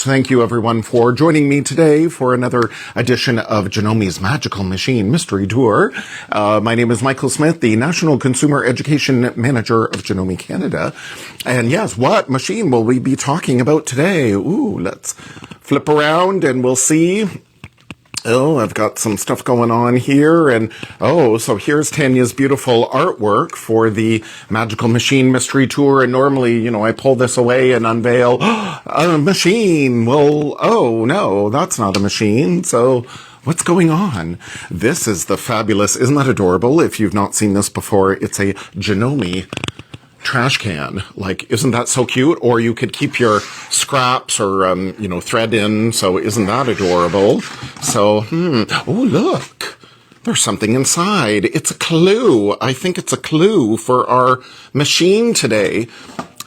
Thank you, everyone, for joining me today for another edition of Janome's Magical Machine Mystery Tour. My name is Michael Smith, the National Consumer Education Manager of Janome Canada. And yes, what machine will we be talking about today? Ooh, let's flip around and we'll see. Oh, I've got some stuff going on here. And so here's Tanya's beautiful artwork for the Magical Machine Mystery Tour. And normally, I pull this away and unveil a machine. Well, oh no, that's not a machine. So what's going on? This is the fabulous, isn't that adorable? If you've not seen this before, it's a Janome trash can. Like, isn't that so cute? Or you could keep your scraps or, thread in. So isn't that adorable? So, oh, look, there's something inside. It's a clue. I think it's a clue for our machine today.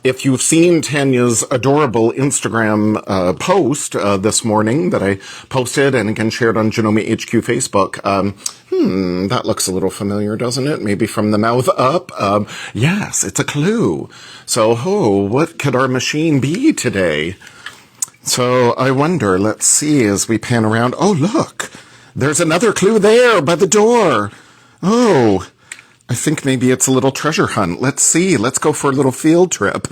If you've seen Tanya's adorable Instagram post this morning that I posted and again shared on Janome HQ Facebook, that looks a little familiar, doesn't it? Maybe from the mouth up. Yes, it's a clue. So, what could our machine be today? So I wonder, let's see as we pan around. Oh, look, there's another clue there by the door. Oh, I think maybe it's a little treasure hunt. Let's see. Let's go for a little field trip.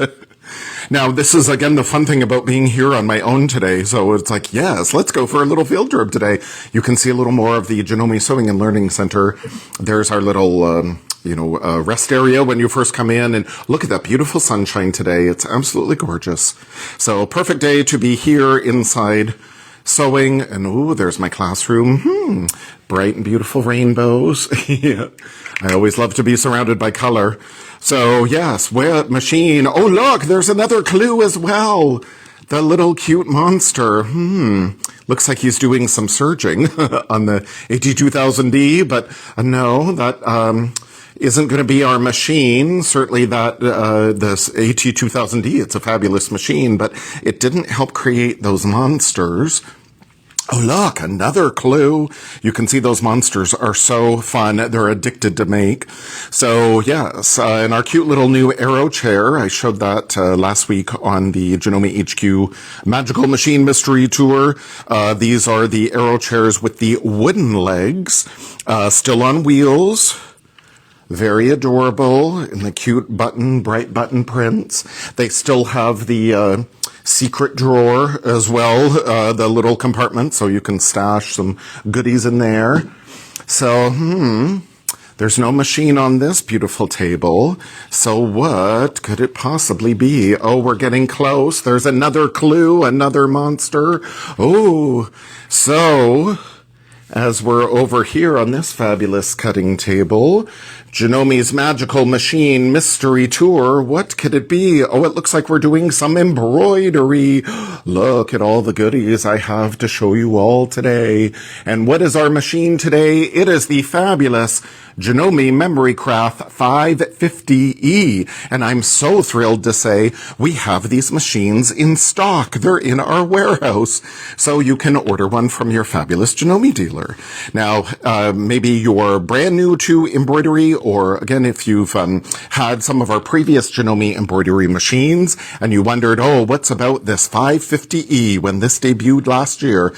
Now, this is, again, the fun thing about being here on my own today. So it's like, yes, let's go for a little field trip today. You can see a little more of the Janome Sewing and Learning Center. There's our little, rest area when you first come in. And look at that beautiful sunshine today. It's absolutely gorgeous. So perfect day to be here inside sewing. And, there's my classroom. Bright and beautiful rainbows. Yeah. I always love to be surrounded by color. So, yes, what machine? Oh, look, there's another clue as well. The little cute monster. Looks like he's doing some surging on the 82,000D, but no, that isn't going to be our machine. Certainly that this 82,000D, it's a fabulous machine, but it didn't help create those monsters. Oh, look, another clue. You can see those monsters are so fun. They're addicted to make. So, yes, in our cute little new Aero chair, I showed that last week on the Janome HQ Magical Machine Mystery Tour. These are the Aero chairs with the wooden legs, still on wheels. Very adorable in the cute bright button prints. They still have the secret drawer as well, the little compartment, so you can stash some goodies in there. So, there's no machine on this beautiful table. So what could it possibly be? Oh, we're getting close. There's another clue, another monster. Oh, so as we're over here on this fabulous cutting table, Janome's Magical Machine Mystery Tour, what could it be? Oh, it looks like we're doing some embroidery. Look at all the goodies I have to show you all today. And what is our machine today? It is the fabulous Janome Memory Craft 550E. And I'm so thrilled to say we have these machines in stock. They're in our warehouse. So you can order one from your fabulous Janome dealer. Now, maybe you're brand new to embroidery, or again, if you've had some of our previous Janome embroidery machines and you wondered, what's about this 550E when this debuted last year?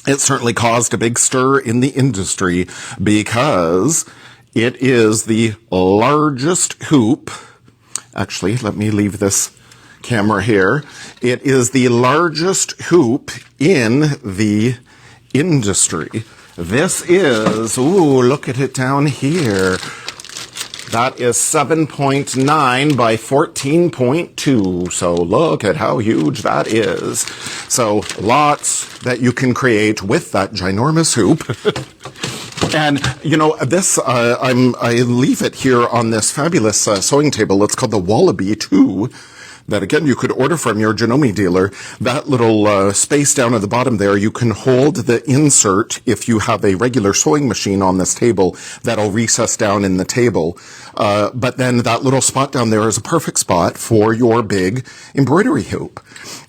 It certainly caused a big stir in the industry because it is the largest hoop. Actually, let me leave this camera here. It is the largest hoop in the industry. This is, look at it down here. That is 7.9 by 14.2. So look at how huge that is. So lots that you can create with that ginormous hoop. And, this, I leave it here on this fabulous sewing table. It's called the Wallaby 2. That, again, you could order from your Janome dealer. That little space down at the bottom there, you can hold the insert if you have a regular sewing machine on this table. That'll recess down in the table. But then that little spot down there is a perfect spot for your big embroidery hoop.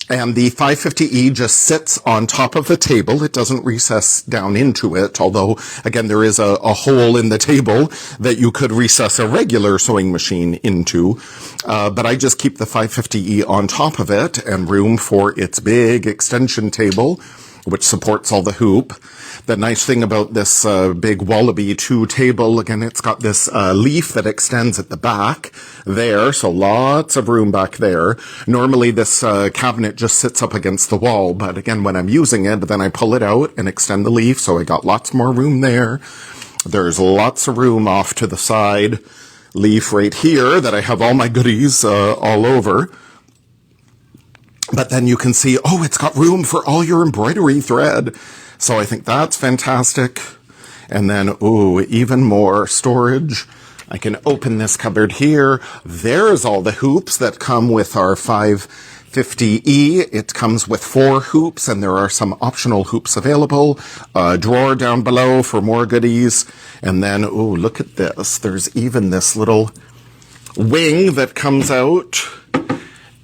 And the 550E just sits on top of the table. It doesn't recess down into it, although, again, there is a hole in the table that you could recess a regular sewing machine into. But I just keep the 550E on top of it and room for its big extension table, which supports all the hoop. The nice thing about this big Wallaby 2 table, again, it's got this leaf that extends at the back there, so lots of room back there. Normally this cabinet just sits up against the wall, but again, when I'm using it, then I pull it out and extend the leaf, so I got lots more room there. There's lots of room off to the side. Leaf right here that I have all my goodies all over. But then you can see, oh, it's got room for all your embroidery thread. So I think that's fantastic. And then, ooh, even more storage. I can open this cupboard here. There's all the hoops that come with our 550E. It comes with 4 hoops, and there are some optional hoops available. A drawer down below for more goodies. And then, ooh, look at this. There's even this little wing that comes out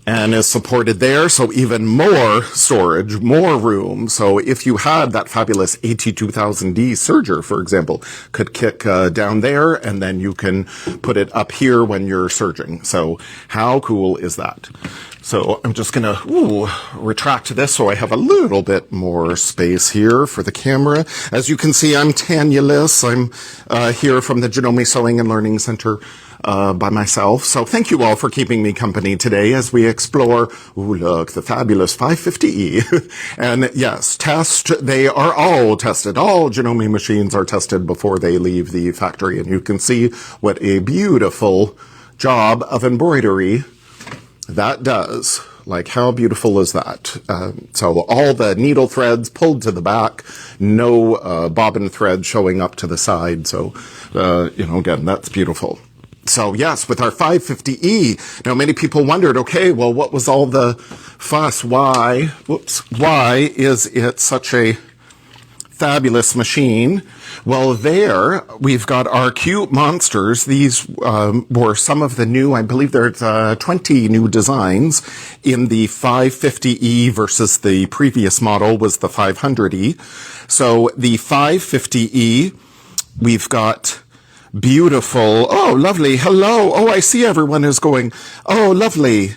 and is supported there, so even more storage, more room. So if you had that fabulous 82,000D serger, for example, could kick down there, and then you can put it up here when you're serging. So how cool is that? So I'm just gonna retract this so I have a little bit more space here for the camera. As you can see, I'm Tanya-less. I'm here from the Janome Sewing and Learning Center by myself. So thank you all for keeping me company today as we explore, ooh, look, the fabulous 550E. And yes, they are all tested. All Janome machines are tested before they leave the factory. And you can see what a beautiful job of embroidery that does. Like, how beautiful is that? So all the needle threads pulled to the back, no bobbin thread showing up to the side. So, again, that's beautiful. So yes, with our 550E, now many people wondered, okay, well, what was all the fuss? Why is it such a fabulous machine? Well, there we've got our cute monsters. These were some of the new, I believe there's 20 new designs in the 550E versus the previous model was the 500E. So the 550E, we've got beautiful. Oh, lovely. Hello. Oh, I see everyone is going, oh, lovely.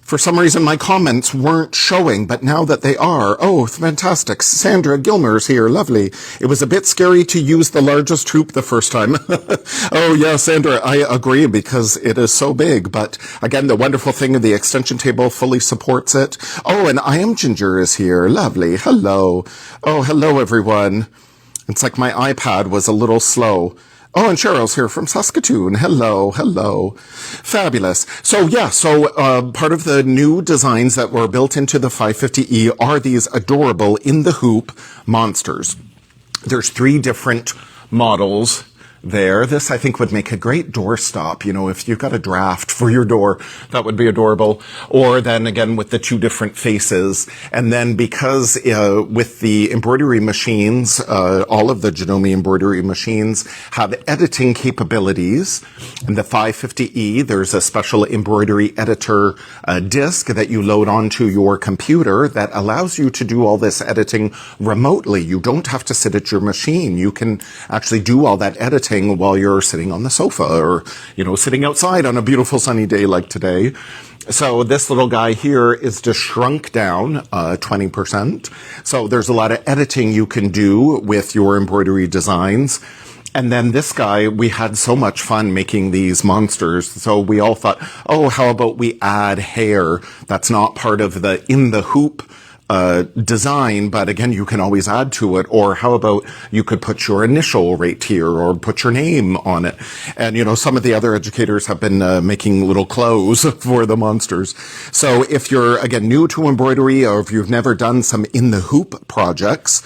For some reason, my comments weren't showing, but now that they are, oh, fantastic. Sandra Gilmer's here. Lovely. It was a bit scary to use the largest hoop the first time. Oh, yeah, Sandra, I agree because it is so big. But again, the wonderful thing of the extension table fully supports it. Oh, and I Am Ginger is here. Lovely. Hello. Oh, hello, everyone. It's like my iPad was a little slow. Oh, and Cheryl's here from Saskatoon. Hello, hello. Fabulous. So yeah, part of the new designs that were built into the 550E are these adorable in the hoop monsters. There's 3 different models there. This, I think, would make a great doorstop. If you've got a draft for your door, that would be adorable. Or then again with the 2 different faces. And then because with the embroidery machines, all of the Janome embroidery machines have editing capabilities. In the 550E, there's a special embroidery editor disc that you load onto your computer that allows you to do all this editing remotely. You don't have to sit at your machine. You can actually do all that editing while you're sitting on the sofa or, sitting outside on a beautiful sunny day like today. So this little guy here is just shrunk down 20%. So there's a lot of editing you can do with your embroidery designs. And then this guy, we had so much fun making these monsters. So we all thought, oh, how about we add hair? That's not part of the in the hoop design, but again, you can always add to it. Or how about you could put your initial right here or put your name on it. And, some of the other educators have been making little clothes for the monsters. So if you're, again, new to embroidery or if you've never done some in the hoop projects,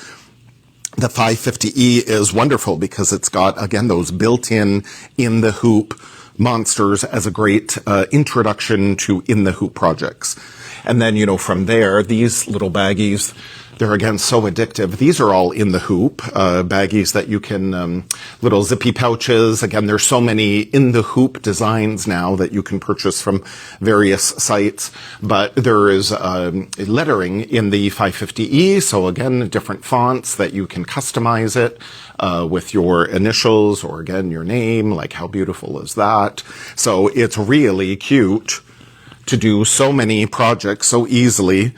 the 550E is wonderful because it's got, again, those built-in in the hoop monsters as a great introduction to in the hoop projects. And then, from there, these little baggies, They're, again, so addictive. These are all in the hoop, baggies that you can, little zippy pouches. Again, there's so many in the hoop designs now that you can purchase from various sites. But there is lettering in the 550E. So again, different fonts that you can customize it with your initials or, again, your name. Like, how beautiful is that? So it's really cute to do so many projects so easily.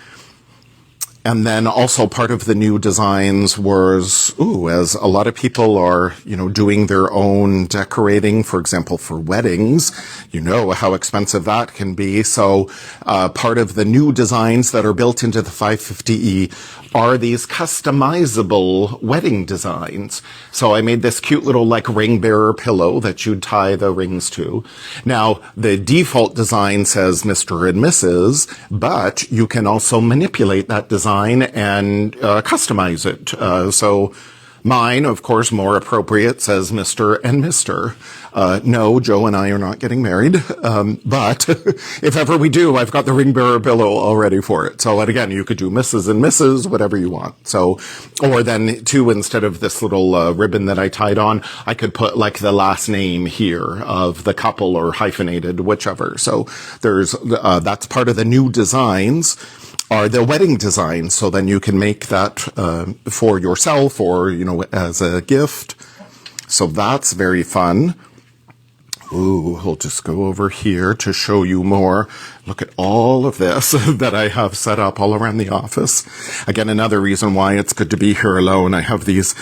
And then also part of the new designs was, as a lot of people are, doing their own decorating, for example, for weddings, how expensive that can be. So, part of the new designs that are built into the 550E are these customizable wedding designs. So I made this cute little ring bearer pillow that you'd tie the rings to. Now, the default design says Mr. and Mrs., but you can also manipulate that design and customize it. So mine, of course, more appropriate, says Mr. and Mr. No, Joe and I are not getting married. But if ever we do, I've got the ring bearer pillow all ready for it. So, and again, you could do Mrs. and Mrs., whatever you want. So, or then too, instead of this little ribbon that I tied on, I could put the last name here of the couple or hyphenated, whichever. So there's, that's part of the new designs are the wedding designs. So then you can make that for yourself or, as a gift. So that's very fun. We'll just go over here to show you more. Look at all of this that I have set up all around the office. Again, another reason why it's good to be here alone. I have these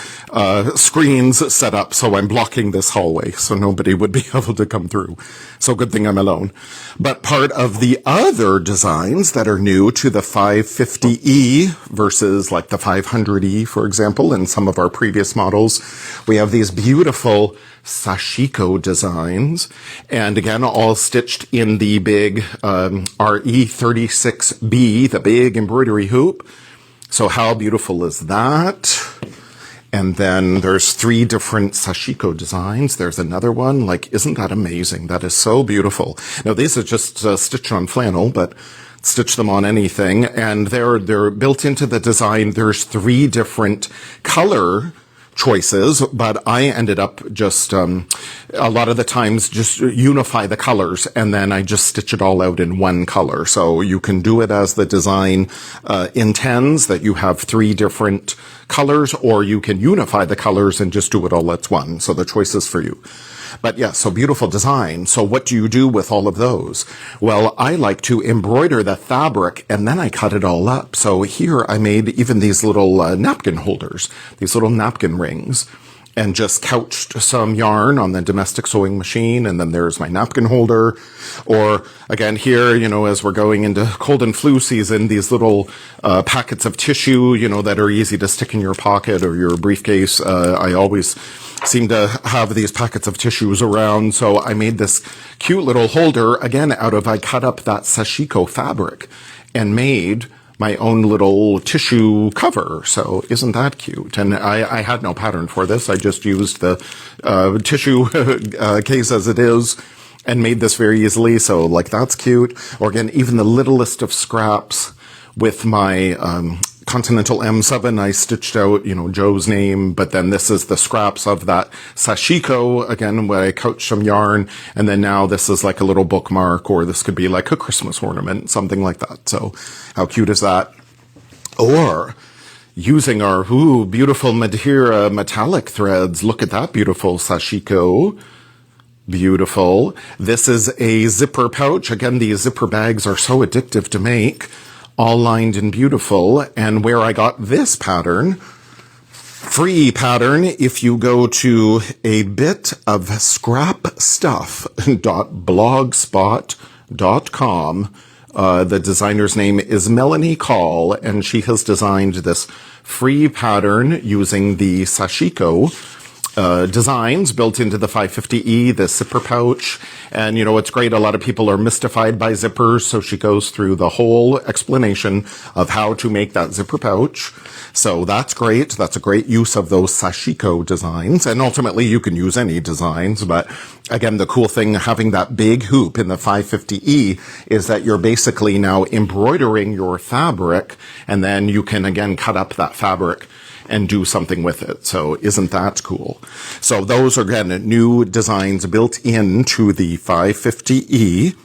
screens set up so I'm blocking this hallway so nobody would be able to come through. So good thing I'm alone. But part of the other designs that are new to the 550E versus the 500E, for example, in some of our previous models, we have these beautiful Sashiko designs, and again, all stitched in the BIG RE36b, the big embroidery hoop. So how beautiful is that? And then there's 3 different Sashiko designs. There's another one. Isn't that amazing? That is so beautiful. Now, these are just stitched on flannel, but stitch them on anything. And they're built into the design. There's 3 different color choices, but I ended up just a lot of the times just unify the colors and then I just stitch it all out in one color. So you can do it as the design intends, that you have 3 different colors, or you can unify the colors and just do it all as one. So the choice is for you. But yeah, so beautiful design. So what do you do with all of those? Well, I like to embroider the fabric and then I cut it all up. So here I made even these little napkin holders, these little napkin rings, and just couched some yarn on the domestic sewing machine. And then there's my napkin holder. Or again, here, as we're going into cold and flu season, these little packets of tissue, that are easy to stick in your pocket or your briefcase. I always seem to have these packets of tissues around. So I made this cute little holder, again, I cut up that Sashiko fabric and made my own little tissue cover. So isn't that cute? And I had no pattern for this. I just used the tissue case as it is and made this very easily. So that's cute. Or again, even the littlest of scraps with my Continental M7, I stitched out, Joe's name, but then this is the scraps of that Sashiko, again, where I couched some yarn, and then now this is a little bookmark, or this could be a Christmas ornament, something like that. So how cute is that? Or using our, beautiful Madeira metallic threads. Look at that beautiful Sashiko. Beautiful. This is a zipper pouch. Again, these zipper bags are so addictive to make. All lined and beautiful. And where I got this pattern, free pattern, if you go to a bit of scrapstuff.blogspot.com, the designer's name is Melanie Call, and she has designed this free pattern using the Sashiko designs built into the 550E, the zipper pouch. And, you know, it's great. A lot of people are mystified by zippers, so she goes through the whole explanation of how to make that zipper pouch. So that's great. That's a great use of those Sashiko designs. And ultimately, you can use any designs. But again, the cool thing having that big hoop in the 550E is that you're basically now embroidering your fabric, and then you can, again, cut up that fabric and do something with it. So isn't that cool? So those are, again, new designs built into the 550E.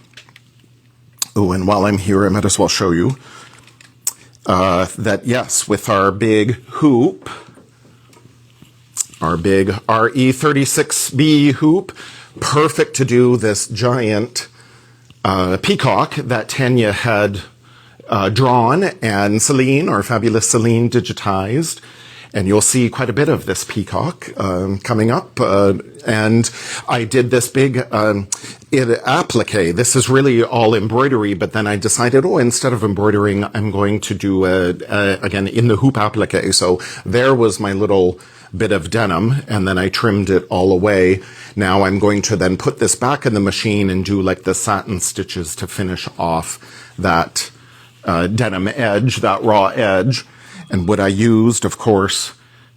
Oh, and while I'm here, I might as well show you that, yes, with our big hoop, our big RE36b hoop, perfect to do this giant peacock that Tanya had drawn and Celine, our fabulous Celine, digitized. And you'll see quite a bit of this peacock coming up. And I did this big applique. This is really all embroidery, but then I decided, instead of embroidering, I'm going to do, again, in the hoop applique. So there was my little bit of denim, and then I trimmed it all away. Now I'm going to then put this back in the machine and do like the satin stitches to finish off that denim edge, that raw edge. And what I used, of course,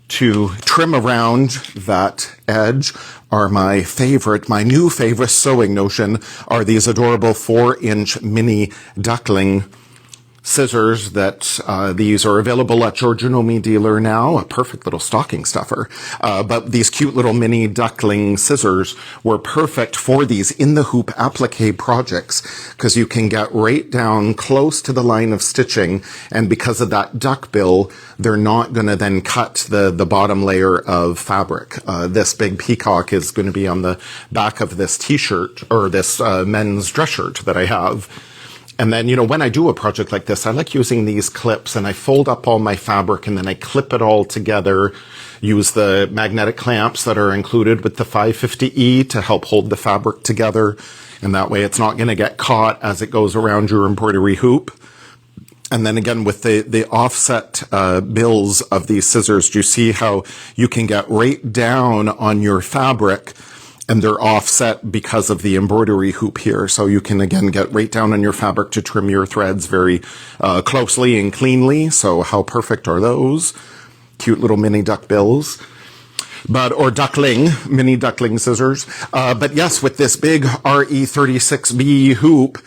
to trim around that edge are my new favorite sewing notion are these adorable 4-inch mini Duckling scissors that these are available at your Janome Dealer now, a perfect little stocking stuffer. But these cute little mini Duckling scissors were perfect for these in the hoop applique projects because you can get right down close to the line of stitching, and because of that duck bill, they're not going to then cut the bottom layer of fabric. This big peacock is going to be on the back of this t-shirt or this men's dress shirt that I have. And then, you know, when I do a project like this, I like using these clips, and I fold up all my fabric and then I clip it all together, use the magnetic clamps that are included with the 550E to help hold the fabric together. And that way it's not going to get caught as it goes around your embroidery hoop. And then again, with the offset bills of these scissors, do you see how you can get right down on your fabric? And they're offset because of the embroidery hoop here. So you can, again, get right down on your fabric to trim your threads very closely and cleanly. So how perfect are those? Cute little mini duck bills. Or duckling, mini duckling scissors. But yes, with this big RE36b hoop,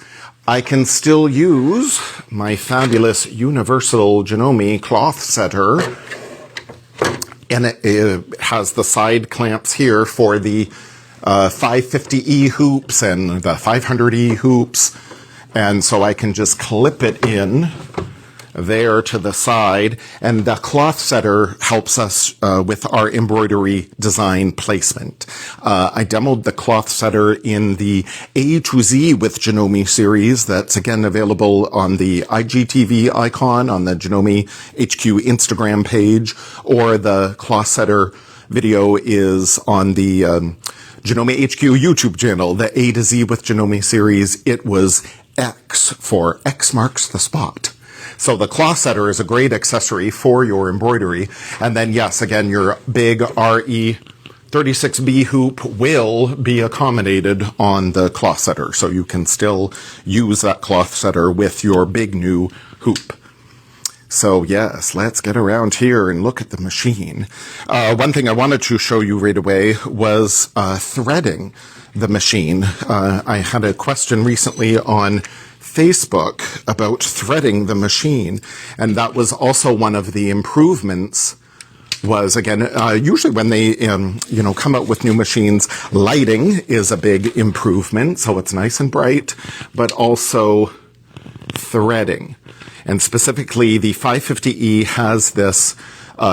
I can still use my fabulous universal Janome cloth setter. And it has the side clamps here for the 550E hoops and the 500E hoops, and so I can just clip it in there to the side, and the cloth setter helps us with our embroidery design placement. I demoed the cloth setter in the A to Z with Janome series that's again available on the IGTV icon on the Janome HQ Instagram page, or the cloth setter video is on the Janome HQ YouTube channel, the A to Z with Janome series. It was X for X marks the spot. So the cloth setter is a great accessory for your embroidery. And then, yes, again, your big RE36b hoop will be accommodated on the cloth setter. So you can still use that cloth setter with your big new hoop. So yes, let's get around here and look at the machine. One thing I wanted to show you right away was threading the machine. I had a question recently on Facebook about threading the machine, and that was also one of the improvements. Was again, usually when they, come out with new machines, lighting is a big improvement, so it's nice and bright, but also threading. And specifically, the 550E has this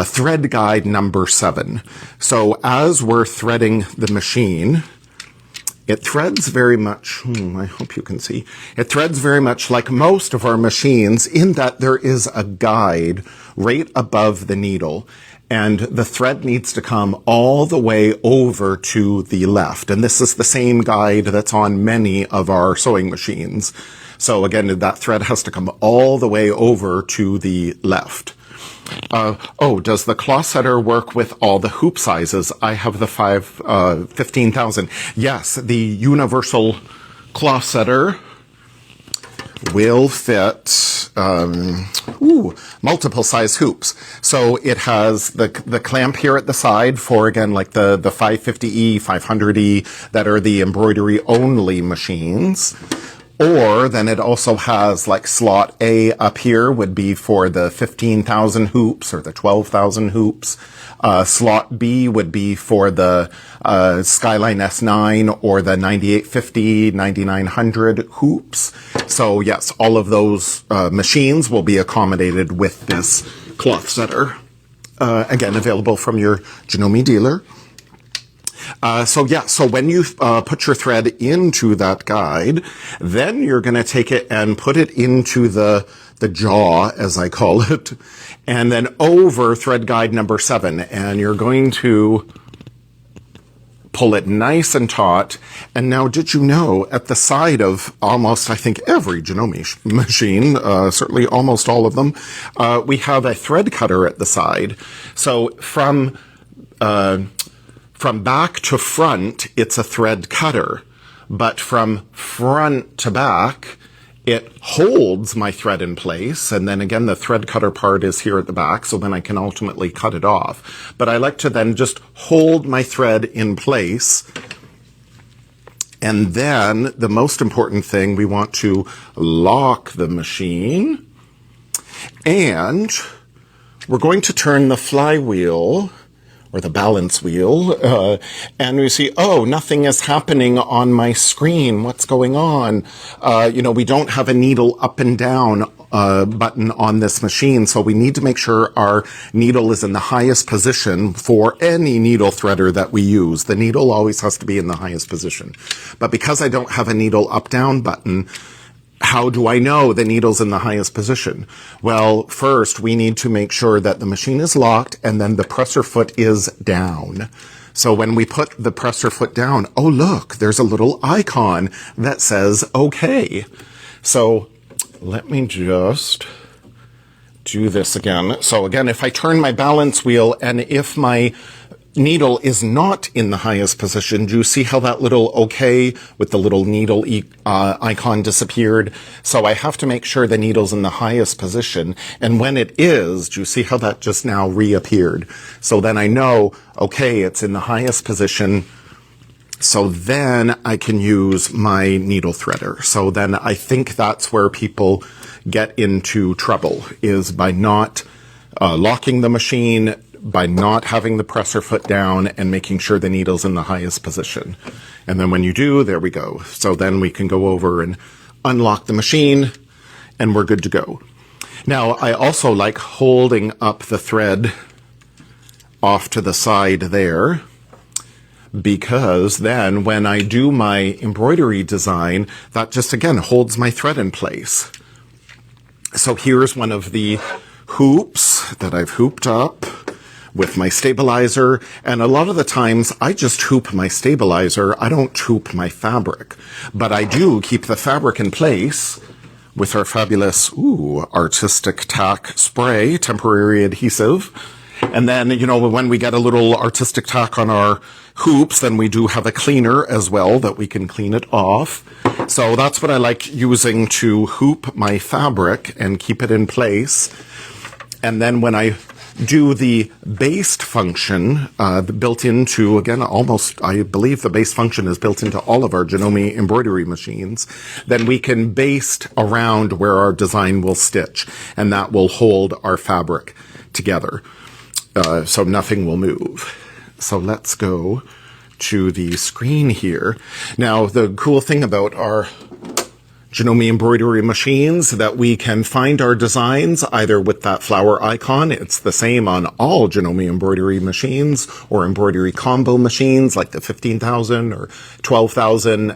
thread guide number 7. So as we're threading the machine, it threads very much, I hope you can see, it threads very much like most of our machines in that there is a guide right above the needle. And the thread needs to come all the way over to the left. And this is the same guide that's on many of our sewing machines. So again, that thread has to come all the way over to the left. Oh, does the cloth setter work with all the hoop sizes? I have the 15,000. Yes, the universal cloth setter will fit multiple size hoops. So it has the clamp here at the side for, again, like the 550E, 500E that are the embroidery only machines. Or then it also has like slot A up here would be for the 15,000 hoops or the 12,000 hoops. Slot B would be for the Skyline S9 or the 9850, 9900 hoops. So yes, all of those machines will be accommodated with this cloth setter. Again, available from your Janome dealer. So when you put your thread into that guide, then you're going to take it and put it into the jaw, as I call it, and then over thread guide number 7, and you're going to pull it nice and taut. And now, did you know, at the side of almost, I think, every Janome machine, certainly almost all of them, we have a thread cutter at the side. So from back to front, it's a thread cutter, but from front to back, it holds my thread in place. And then again, the thread cutter part is here at the back, so then I can ultimately cut it off. But I like to then just hold my thread in place. And then the most important thing, we want to lock the machine. And we're going to turn the flywheel or the balance wheel, and we see, oh, nothing is happening on my screen. What's going on? We don't have a needle up and down button on this machine, so we need to make sure our needle is in the highest position for any needle threader that we use. The needle always has to be in the highest position. But because I don't have a needle up-down button, how do I know the needle's in the highest position? Well, first, we need to make sure that the machine is locked and then the presser foot is down. So when we put the presser foot down, oh, look, there's a little icon that says OK. So let me just do this again. So again, if I turn my balance wheel and if my needle is not in the highest position, do you see how that little OK with the little needle icon disappeared? So I have to make sure the needle's in the highest position. And when it is, do you see how that just now reappeared? So then I know, okay, it's in the highest position. So then I can use my needle threader. So then I think that's where people get into trouble, is by not locking the machine, by not having the presser foot down and making sure the needle's in the highest position. And then when you do, there we go. So then we can go over and unlock the machine and we're good to go. Now, I also like holding up the thread off to the side there, because then when I do my embroidery design, that just again holds my thread in place. So here's one of the hoops that I've hooped up with my stabilizer, and a lot of the times I just hoop my stabilizer. I don't hoop my fabric, but I do keep the fabric in place with our fabulous Artistic Tack spray, temporary adhesive. And then, when we get a little Artistic Tack on our hoops, then we do have a cleaner as well that we can clean it off. So that's what I like using to hoop my fabric and keep it in place. And then when I do the baste function, built into, again, almost, I believe the baste function is built into all of our Janome embroidery machines, then we can baste around where our design will stitch, and that will hold our fabric together. So nothing will move. So let's go to the screen here. Now, the cool thing about our Janome embroidery machines, that we can find our designs either with that flower icon. It's the same on all Janome embroidery machines or embroidery combo machines like the 15,000 or 12,000.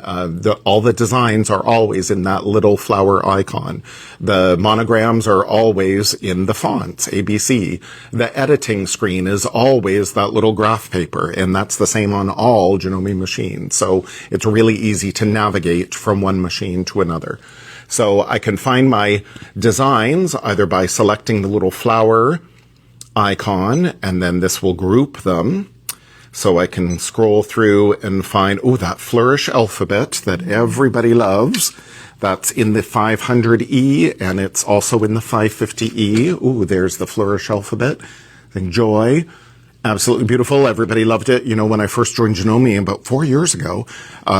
All the designs are always in that little flower icon. The monograms are always in the fonts, ABC. The editing screen is always that little graph paper, and that's the same on all Janome machines. So it's really easy to navigate from one machine to another. So I can find my designs either by selecting the little flower icon, and then this will group them. So I can scroll through and find, oh, that flourish alphabet that everybody loves. That's in the 500E, and it's also in the 550E. Ooh, there's the flourish alphabet. Enjoy. Absolutely beautiful. Everybody loved it. You know, when I first joined Janome about 4 years ago,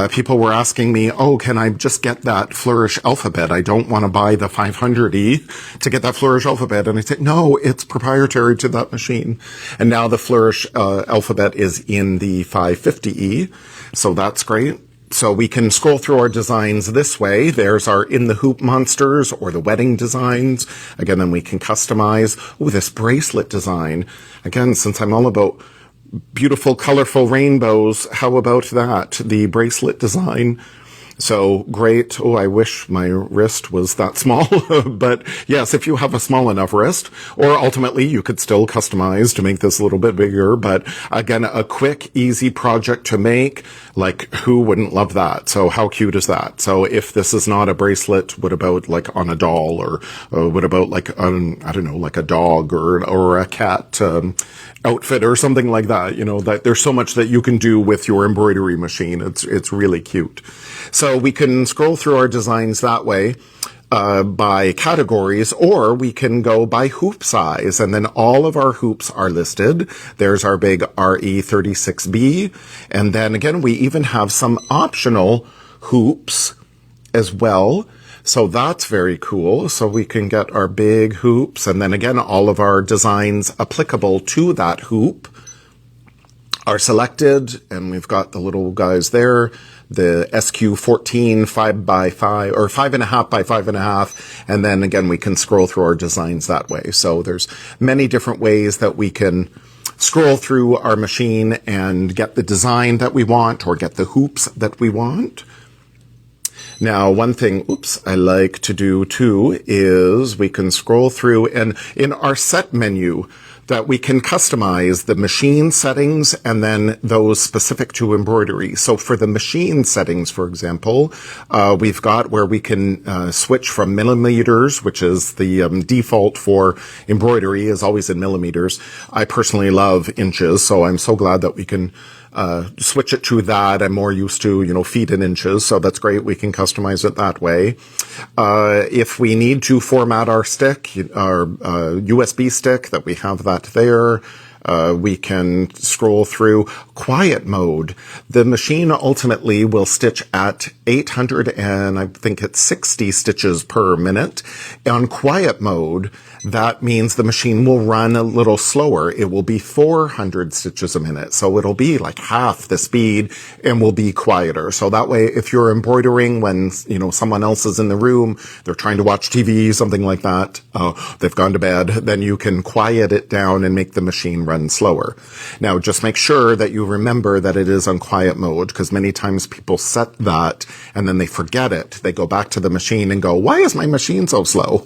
people were asking me, oh, can I just get that flourish alphabet? I don't want to buy the 500E to get that flourish alphabet. And I said, no, it's proprietary to that machine. And now the flourish alphabet is in the 550E. So that's great. So we can scroll through our designs this way. There's our in the hoop monsters or the wedding designs. Again, then we can customize. Oh, this bracelet design. Again, since I'm all about beautiful, colorful rainbows, how about that? The bracelet design. So great. Oh, I wish my wrist was that small. But yes, if you have a small enough wrist, or ultimately you could still customize to make this a little bit bigger. But again, a quick, easy project to make. Like, who wouldn't love that? So how cute is that? So if this is not a bracelet, what about like on a doll, or what about like on, I don't know, like a dog or a cat outfit or something like that? You know, that there's so much that you can do with your embroidery machine. It's really cute. So we can scroll through our designs that way. By categories, or we can go by hoop size, and then all of our hoops are listed. There's our big RE36b, and then again we even have some optional hoops as well. So that's very cool. So we can get our big hoops, and then again all of our designs applicable to that hoop are selected, and we've got the little guys there. The SQ14 5x5 or 5.5 by 5.5. And then again, we can scroll through our designs that way. So there's many different ways that we can scroll through our machine and get the design that we want or get the hoops that we want. Now, one thing, I like to do too is we can scroll through, and in our set menu that we can customize the machine settings and then those specific to embroidery. So for the machine settings, for example, we've got where we can switch from millimeters, which is the default for embroidery is always in millimeters. I personally love inches, so I'm so glad that we can switch it to that. I'm more used to, you know, feet in inches, so that's great. We can customize it that way. If we need to format our stick, our USB stick, that we have that there. We can scroll through quiet mode. The machine ultimately will stitch at 800 and I think it's 60 stitches per minute. On quiet mode, that means the machine will run a little slower. It will be 400 stitches a minute. So it'll be like half the speed and will be quieter. So that way, if you're embroidering when, you know, someone else is in the room, they're trying to watch TV, something like that, they've gone to bed, then you can quiet it down and make the machine run slower. Now, just make sure that you remember that it is on quiet mode, because many times people set that and then they forget it. They go back to the machine and go, why is my machine so slow?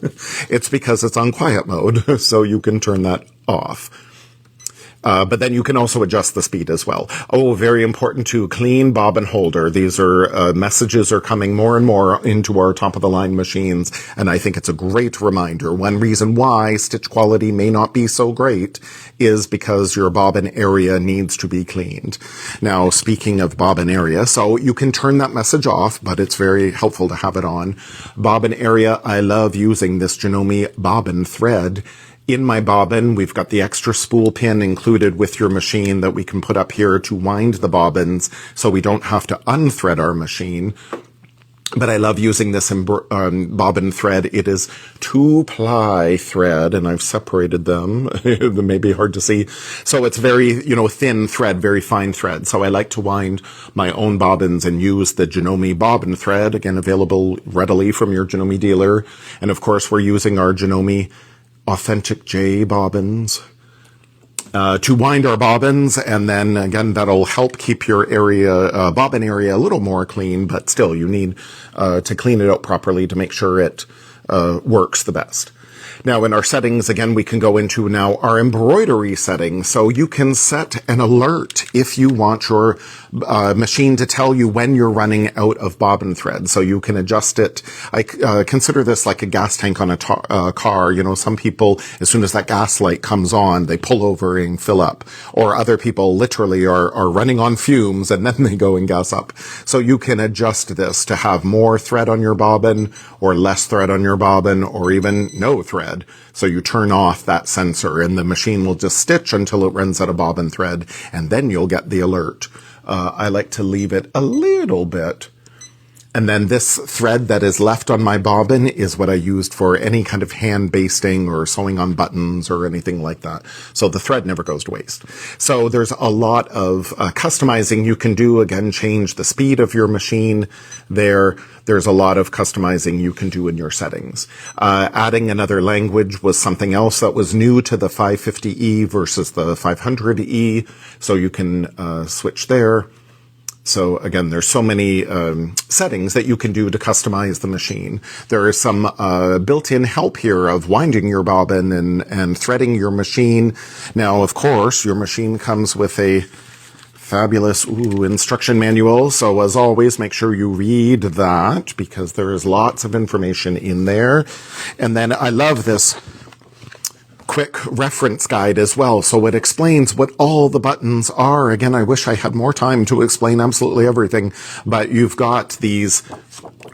It's because it's on quiet mode, so you can turn that off. But then you can also adjust the speed as well. Oh, very important too, clean bobbin holder. These are messages are coming more and more into our top-of-the-line machines, and I think it's a great reminder. One reason why stitch quality may not be so great is because your bobbin area needs to be cleaned. Now, speaking of bobbin area, so you can turn that message off, but it's very helpful to have it on. Bobbin area, I love using this Janome bobbin thread. In my bobbin, we've got the extra spool pin included with your machine that we can put up here to wind the bobbins so we don't have to unthread our machine. But I love using this bobbin thread. It is 2-ply thread, and I've separated them. It may be hard to see. So it's very, thin thread, very fine thread. So I like to wind my own bobbins and use the Janome bobbin thread, again, available readily from your Janome dealer. And of course, we're using our Janome Authentic J bobbins to wind our bobbins, and then again that'll help keep your area bobbin area a little more clean, but still you need to clean it out properly to make sure it works the best. Now in our settings, again, we can go into now our embroidery settings. So you can set an alert if you want your machine to tell you when you're running out of bobbin thread. So you can adjust it. I consider this like a gas tank on a car. You know, some people, as soon as that gas light comes on, they pull over and fill up. Or other people literally are running on fumes and then they go and gas up. So you can adjust this to have more thread on your bobbin or less thread on your bobbin or even no thread. So you turn off that sensor and the machine will just stitch until it runs out of bobbin thread, and then you'll get the alert. I like to leave it a little bit. And then this thread that is left on my bobbin is what I used for any kind of hand basting or sewing on buttons or anything like that. So the thread never goes to waste. So there's a lot of customizing you can do. Again, change the speed of your machine there. There's a lot of customizing you can do in your settings. Adding another language was something else that was new to the 550E versus the 500E. So you can switch there. So again, there's so many settings that you can do to customize the machine. There is some built-in help here of winding your bobbin and threading your machine. Now, of course, your machine comes with a fabulous instruction manual. So as always, make sure you read that because there is lots of information in there. And then I love this quick reference guide as well. So it explains what all the buttons are. Again, I wish I had more time to explain absolutely everything, but you've got these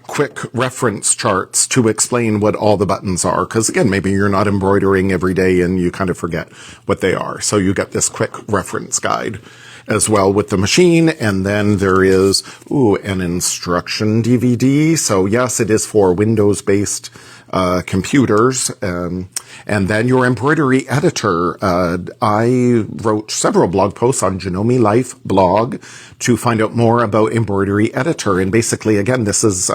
quick reference charts to explain what all the buttons are. Because again, maybe you're not embroidering every day and you kind of forget what they are. So you get this quick reference guide as well with the machine. And then there is, an instruction DVD. So yes, it is for Windows-based computers, and then your embroidery editor. I wrote several blog posts on Janome Life blog to find out more about embroidery editor. And basically, again, this is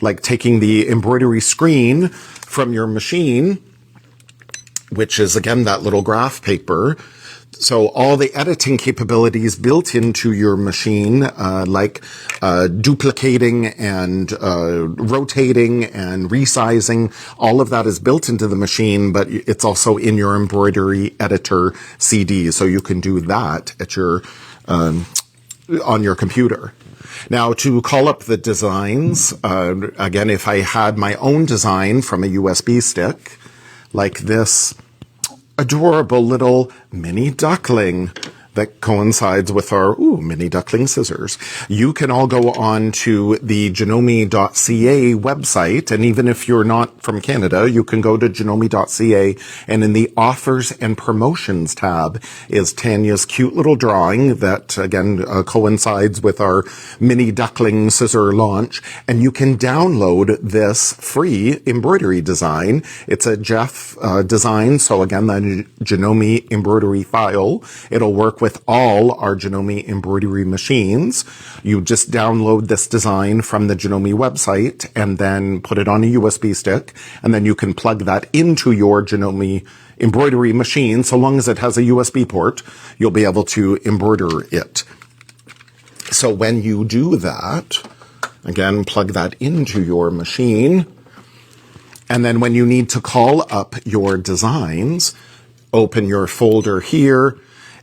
like taking the embroidery screen from your machine, which is, again, that little graph paper. So all the editing capabilities built into your machine, like duplicating and rotating and resizing, all of that is built into the machine, but it's also in your embroidery editor CD. So you can do that at your on your computer. Now, to call up the designs, again, if I had my own design from a USB stick, like this adorable little mini duckling that coincides with our mini Duckling Scissors. You can all go on to the Janome.ca website, and even if you're not from Canada, you can go to Janome.ca, and in the Offers and Promotions tab is Tanya's cute little drawing that, again, coincides with our mini Duckling Scissor launch, and you can download this free embroidery design. It's a Jeff design, so again, the Janome embroidery file. It'll work with all our Janome embroidery machines. You just download this design from the Janome website and then put it on a USB stick, and then you can plug that into your Janome embroidery machine. So long as it has a USB port, you'll be able to embroider it. So when you do that, again, plug that into your machine, and then when you need to call up your designs, open your folder here.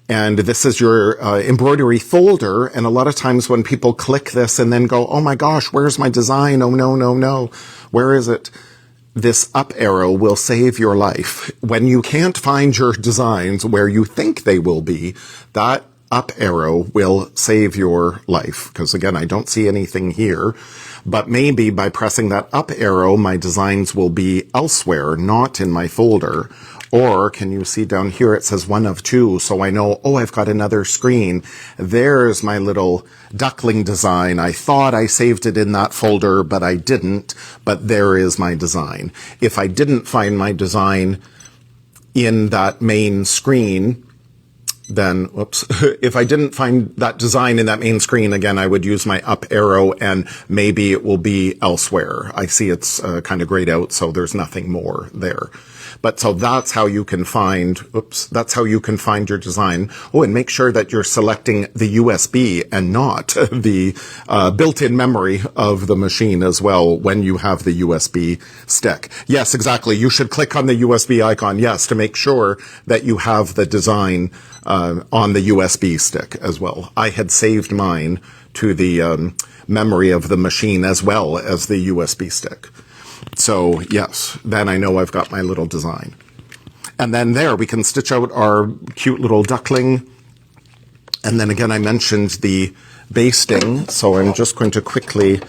And this is your embroidery folder. And a lot of times when people click this and then go, oh my gosh, where's my design? Oh no. Where is it? This up arrow will save your life. When you can't find your designs where you think they will be, that up arrow will save your life. Because again, I don't see anything here. But maybe by pressing that up arrow, my designs will be elsewhere, not in my folder. Or can you see down here, it says 1 of 2. So I know, I've got another screen. There's my little duckling design. I thought I saved it in that folder, but I didn't. But there is my design. If I didn't find my design in that main screen, then, if I didn't find that design in that main screen, again, I would use my up arrow and maybe it will be elsewhere. I see it's kind of grayed out, so there's nothing more there. But so that's how you can find, that's how you can find your design. Oh, and make sure that you're selecting the USB and not the built-in memory of the machine as well when you have the USB stick. Yes, exactly. You should click on the USB icon, yes, to make sure that you have the design on the USB stick as well. I had saved mine to the memory of the machine as well as the USB stick. So yes, then I know I've got my little design. And then there we can stitch out our cute little duckling. And then again, I mentioned the basting, so I'm just going to quickly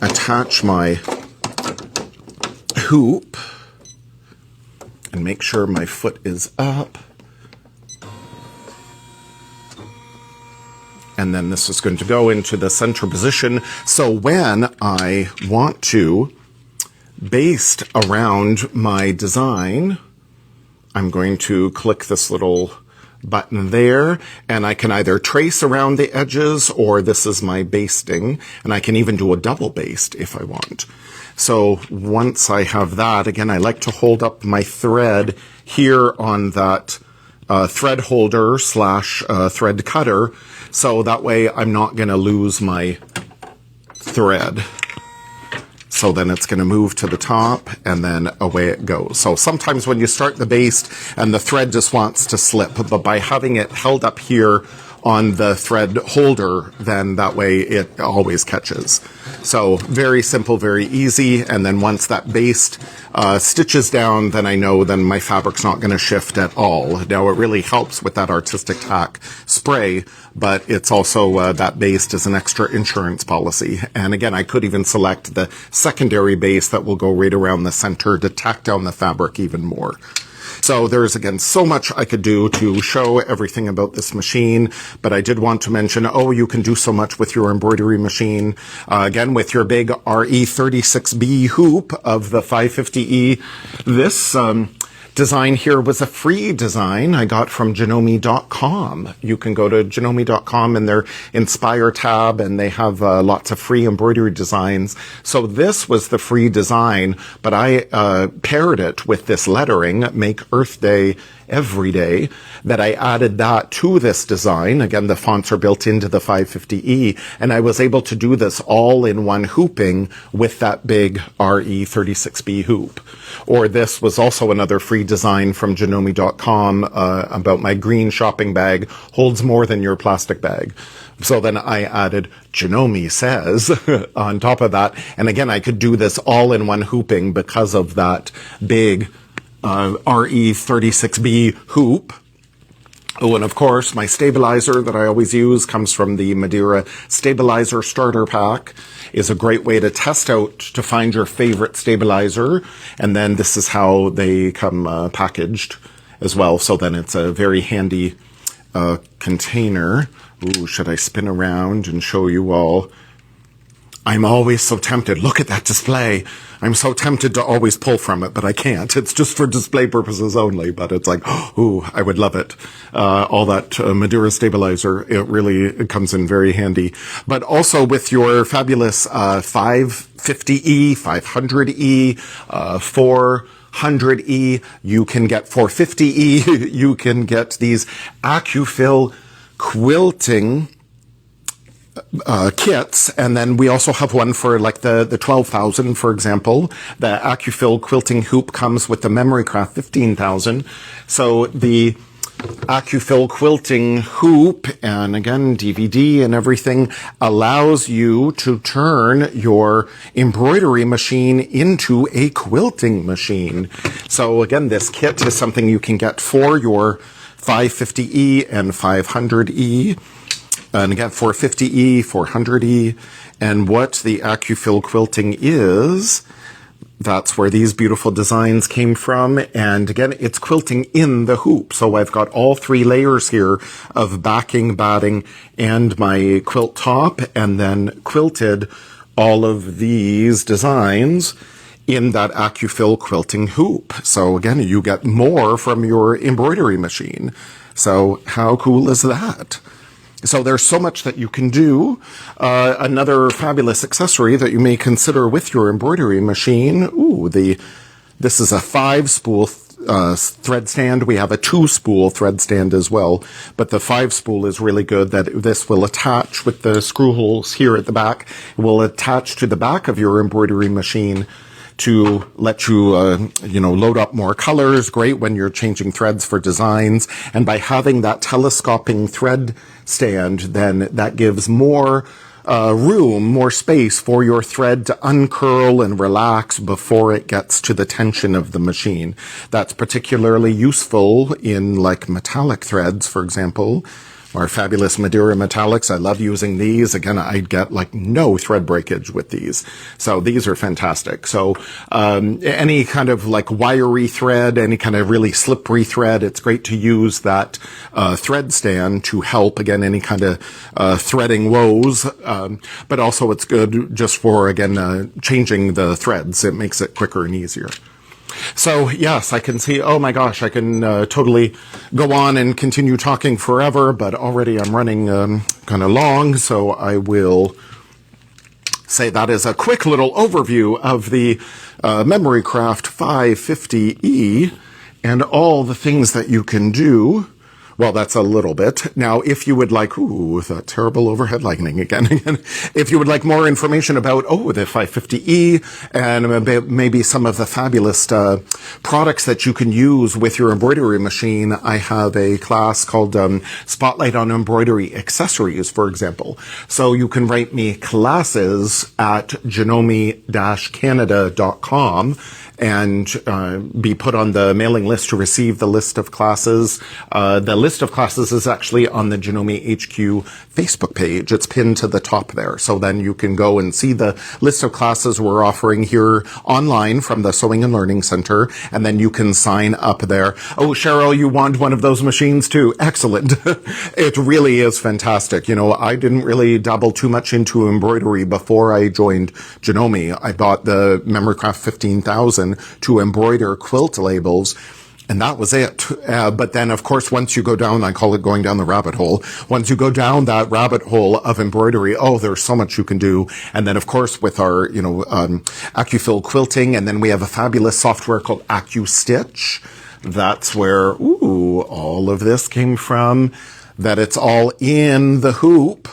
attach my hoop and make sure my foot is up. And then this is going to go into the center position. So when I want to baste around my design, I'm going to click this little button there, and I can either trace around the edges, or this is my basting, and I can even do a double baste if I want. So once I have that, again, I like to hold up my thread here on that thread holder / thread cutter, so that way I'm not going to lose my thread. So then it's going to move to the top, and then away it goes. So sometimes when you start the baste and the thread just wants to slip, but by having it held up here on the thread holder, then that way it always catches. So very simple, very easy. And then once that baste stitches down, then I know then my fabric's not going to shift at all. Now it really helps with that Artistic Tack spray, but it's also that baste is an extra insurance policy. And again, I could even select the secondary base that will go right around the center to tack down the fabric even more. So there's, again, so much I could do to show everything about this machine, but I did want to mention, oh, you can do so much with your embroidery machine. Again, with your BIG RE36b hoop of the 550E. This design here was a free design I got from Janome.com. You can go to Janome.com and their Inspire tab, and they have lots of free embroidery designs. So this was the free design, but I paired it with this lettering, Make Earth Day Every Day, that I added that to this design. Again, the fonts are built into the 550E, and I was able to do this all in one hooping with that BIG RE36b hoop. Or this was also another free design from Janome.com about my green shopping bag, holds more than your plastic bag. So then I added Janome Says on top of that. And again, I could do this all in one hooping because of that BIG RE36b hoop. Oh, and of course, my stabilizer that I always use comes from the Madeira Stabilizer Starter Pack. Is a great way to test out to find your favorite stabilizer. And then this is how they come packaged as well. So then it's a very handy container. Ooh, should I spin around and show you all? I'm always so tempted. Look at that display. I'm so tempted to always pull from it, but I can't. It's just for display purposes only, but it's like, ooh, I would love it. All that Madeira stabilizer, it really comes in very handy. But also with your fabulous 550E, 500E, 400E, you can get 450E, you can get these AcuFil Quilting kits, and then we also have one for like the 12,000, for example. The AcuFil Quilting Hoop comes with the Memorycraft 15,000. So the AcuFil Quilting Hoop, and again, DVD and everything, allows you to turn your embroidery machine into a quilting machine. So again, this kit is something you can get for your 550E and 500E. And again, 450E, 400E, and what the AcuFil Quilting is, that's where these beautiful designs came from. And again, it's quilting in the hoop. So I've got all three layers here of backing, batting, and my quilt top, and then quilted all of these designs in that AcuFil Quilting hoop. So again, you get more from your embroidery machine. So how cool is that? So there's so much that you can do. Another fabulous accessory that you may consider with your embroidery machine. Ooh, this is a 5-spool thread stand. We have a 2-spool thread stand as well, but the 5-spool is really good. That this will attach with the screw holes here at the back. It will attach to the back of your embroidery machine to let you, load up more colors. Great when you're changing threads for designs. And by having that telescoping thread stand, then that gives more room, more space for your thread to uncurl and relax before it gets to the tension of the machine. That's particularly useful in like metallic threads, for example. Our fabulous Madeira metallics. I love using these. Again, I'd get like no thread breakage with these. So these are fantastic. So any kind of like wiry thread, any kind of really slippery thread, it's great to use that thread stand to help, again, any kind of threading woes. But also it's good just for, again, changing the threads. It makes it quicker and easier. So yes, I can see, oh my gosh, I can totally go on and continue talking forever, but already I'm running kind of long, so I will say that is a quick little overview of the MemoryCraft 550E and all the things that you can do. Well, that's a little bit. Now, if you would like, ooh, that terrible overhead lighting again. If you would like more information about, the 550E and maybe some of the fabulous products that you can use with your embroidery machine, I have a class called Spotlight on Embroidery Accessories, for example. So you can write me classes at janome-canada.com and be put on the mailing list to receive the list of classes. The list of classes is actually on the Janome HQ Facebook page. It's pinned to the top there. So then you can go and see the list of classes we're offering here online from the Sewing and Learning Center, and then you can sign up there. Oh, Cheryl, you want one of those machines too? Excellent. It really is fantastic. I didn't really dabble too much into embroidery before I joined Janome. I bought the MemoryCraft 15,000 to embroider quilt labels, and that was it. But then, of course, once you go down, I call it going down the rabbit hole. Once you go down that rabbit hole of embroidery, there's so much you can do. And then, of course, with our, AcuFil Quilting, and then we have a fabulous software called AcuStitch. That's where, all of this came from, that it's all in the hoop.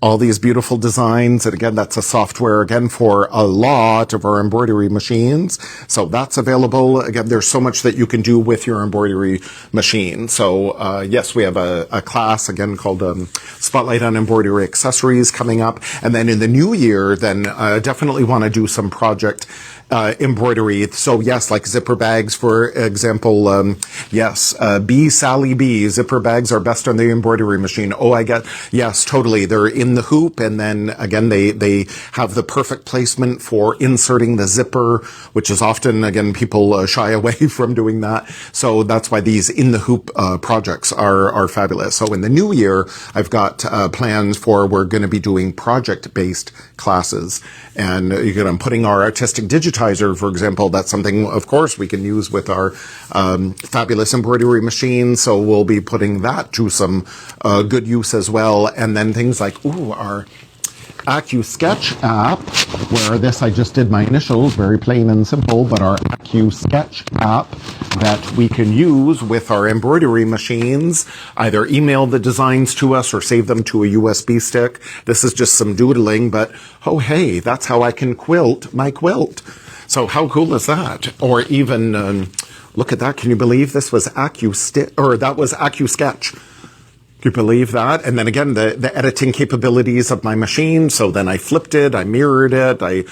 All these beautiful designs. And again, that's a software, again, for a lot of our embroidery machines. So that's available. Again, there's so much that you can do with your embroidery machine. So, yes, we have a class, again, called Spotlight on Embroidery Accessories coming up. And then in the new year, then definitely want to do some project embroidery. So yes, like zipper bags, for example. Yes, B Sally B zipper bags are best on the embroidery machine. Yes, totally. They're in the hoop, and then again, they have the perfect placement for inserting the zipper, which is often, again, people shy away from doing that. So that's why these in the hoop projects are fabulous. So in the new year, I've got plans for, we're going to be doing project-based classes, and I'm putting our artistic digitizer, for example. That's something, of course, we can use with our fabulous embroidery machine. So we'll be putting that to some good use as well. And then things like, our AcuSketch app, where I just did my initials, very plain and simple, but our AcuSketch app that we can use with our embroidery machines, either email the designs to us or save them to a USB stick. This is just some doodling, but hey, that's how I can quilt my quilt. So how cool is that? Or even, look at that. Can you believe this was that was AcuSketch? Can you believe that? And then again, the editing capabilities of my machine. So then I flipped it, I mirrored it, I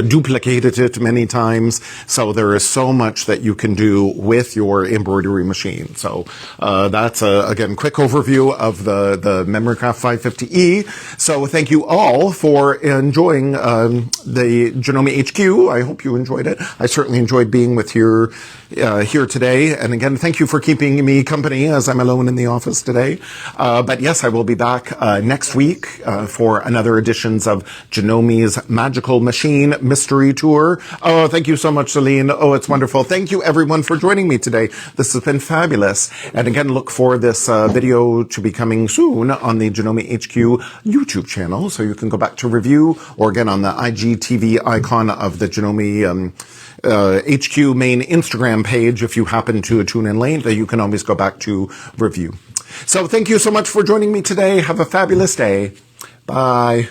duplicated it many times. So there is so much that you can do with your embroidery machine. So that's again, quick overview of the MemoryCraft 550E. So thank you all for enjoying the Janome HQ. I hope you enjoyed it. I certainly enjoyed being with you here today. And again, thank you for keeping me company as I'm alone in the office today. But yes, I will be back next week for another editions of Janome's Magical Machine Mystery Tour. Oh, thank you so much, Celine. Oh, it's wonderful. Thank you, everyone, for joining me today. This has been fabulous. And again, look for this video to be coming soon on the Janome HQ YouTube channel, so you can go back to review, or again on the IGTV icon of the Janome HQ main Instagram Instagram page if you happen to tune in late that you can always go back to review. So thank you so much for joining me today. Have a fabulous day. Bye.